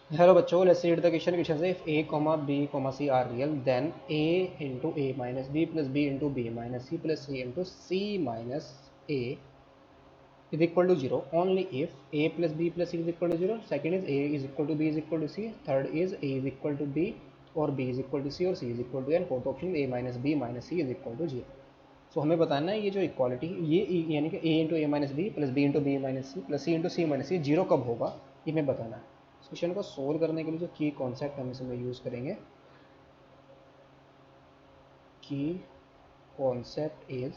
Hello बच्चों, let's read the question से if a comma b comma c are real then a into a minus b plus b into b minus c plus c into c minus a is equal to 0 only if a plus b plus c is equal to 0. Second is a is equal to b is equal to c. Third is a is equal to b और b is equal to c और c is equal to a. And fourth option is a minus b minus c is equal to 0. सो हमें बताना है ये जो equality ये यानी कि a into A minus B plus B into B minus C plus C into C minus C zero कब होगा, ये हमें बताना है. इस क्वेश्चन को सोल्व करने के लिए जो की कॉन्सेप्ट हम इसमें यूज़ करेंगे, की कॉन्सेप्ट इज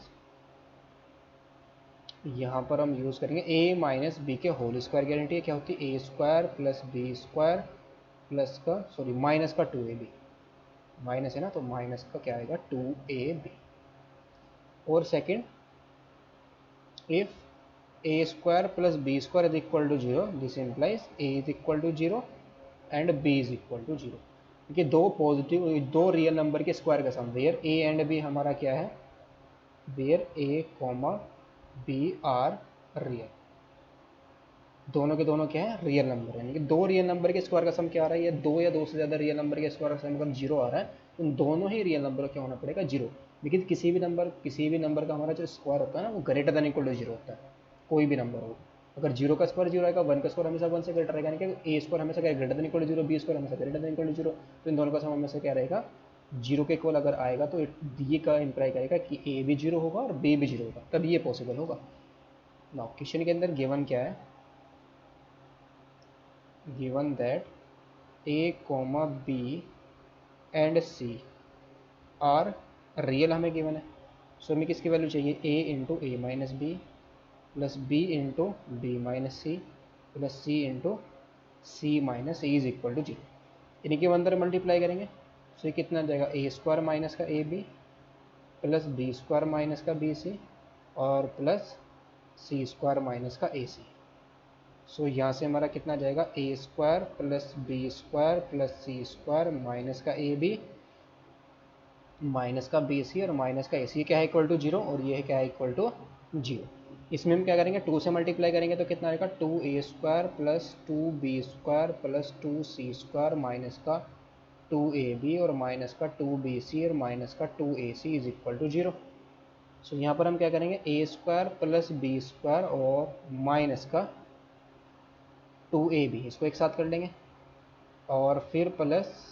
यहाँ पर हम यूज़ करेंगे ए माइनस बी के होल स्क्वायर. गारंटी क्या होती है, a square plus B square plus का सॉरी माइनस का 2ab. माइनस है ना, तो माइनस का क्या आएगा 2ab. और second, if a square plus b square is equal to 0, this implies a is equal to 0 and b is equal to 0. देखिए दो रियल नंबर के स्क्वायर का sum where a and b हमारा क्या है, where a comma b are real. दोनों के दोनों क्या है, रियल नंबर है. यानी कि दो रियल नंबर के स्क्वायर का सम क्या आ रहा है, या दो या दो से ज़्यादा रियल नंबर के स्क्वायर का सम अगर जीरो आ रहा है, उन दोनों ही रियल नंबर क्या होना पड़ेगा, जीरो. लेकिन किसी भी नंबर का हमारा जो स्क्वायर होता है ना, वो greater than equal to zero होता है. कोई भी नंबर हो, अगर जीरो का स्क्वायर जीरो आएगा, वन का स्क्वायर हमेशा वन से ग्रेटर रहेगा. यानी कि ए स्क्वायर हमेशा क्या greater than equal to zero, b square हमेशा greater than equal to zero. तो इन दोनों का सम हमेशा क्या रहेगा, जीरो के इक्वल अगर आएगा तो ये का इंप्लाई करेगा कि ए भी जीरो होगा और बी भी जीरो होगा, तब ये पॉसिबल होगा. नाउ क्वेश्चन के अंदर गिवन क्या है, given that a comma b and c are real हमें गिवन है. सो हमें किसकी वैल्यू चाहिए, a into A minus B plus B into B minus C plus C into C minus a is equal to zero. इन्हीं के अंदर multiply करेंगे तो ये कितना जाएगा, ए स्क्वायर माइनस का ए B plus B square minus का बी सी और प्लस सी स्क्वायर माइनस का ए सी. सो यहाँ से हमारा कितना जाएगा, a square plus B square plus c square minus का ए बी माइनस का बी सी और माइनस का ए सी क्या है इक्वल टू जीरो, और ये क्या है इक्वल टू जीरो. इसमें हम क्या करेंगे, टू से मल्टीप्लाई करेंगे तो कितना आएगा, two a square plus two b square plus two c square minus का टू ए बी और माइनस का टू बी सी और माइनस का two a c is equal to zero. So यहाँ पर हम क्या करेंगे, a square plus B square और माइनस का टू ए बी, इसको एक साथ कर लेंगे, और फिर plus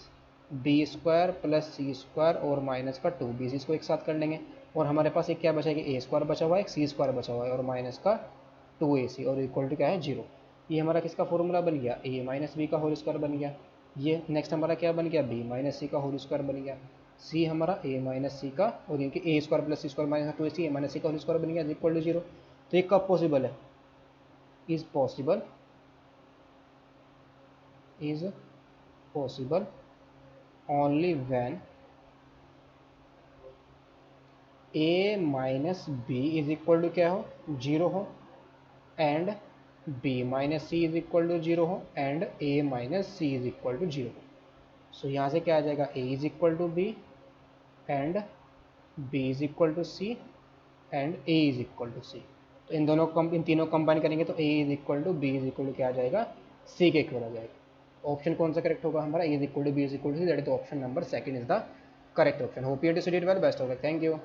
B square plus c square और माइनस का टू बी सी, इसको एक साथ कर लेंगे. और हमारे पास एक क्या बचा है, ए स्क्वायर बचा हुआ है, एक सी स्क्वायर बचा हुआ है और माइनस का टू ए सी और इक्वल टू क्या है, जीरो. ये हमारा किसका फॉर्मूला बन गया, ए माइनस बी का होल स्क्वायर बन गया. ये नेक्स्ट हमारा क्या बन गया, बी माइनस सी का होल स्क्वायर बन गया. सी हमारा ए माइनस सी का और इनके ए square plus c square minus two a C A minus सी का होल स्क्वायर बन गया इक्वल टू जीरो. तो ये कब पॉसिबल है, is possible only when a minus b is equal to क्या हो, जीरो हो, and b minus c is equal to zero हो, and a minus c is equal to zero. So यहाँ से क्या आ जाएगा, a is equal to b and b is equal to c and a is equal to c. तो इन तीनों combine करेंगे तो a is equal to B is equal to क्या आ जाएगा, c के इक्वल आ जाएगा. ऑप्शन कौन सा करेक्ट होगा हमारा, a is equal to B is equal to C, that is option number second is the correct option. Hope you to study it well, best of luck, thank you.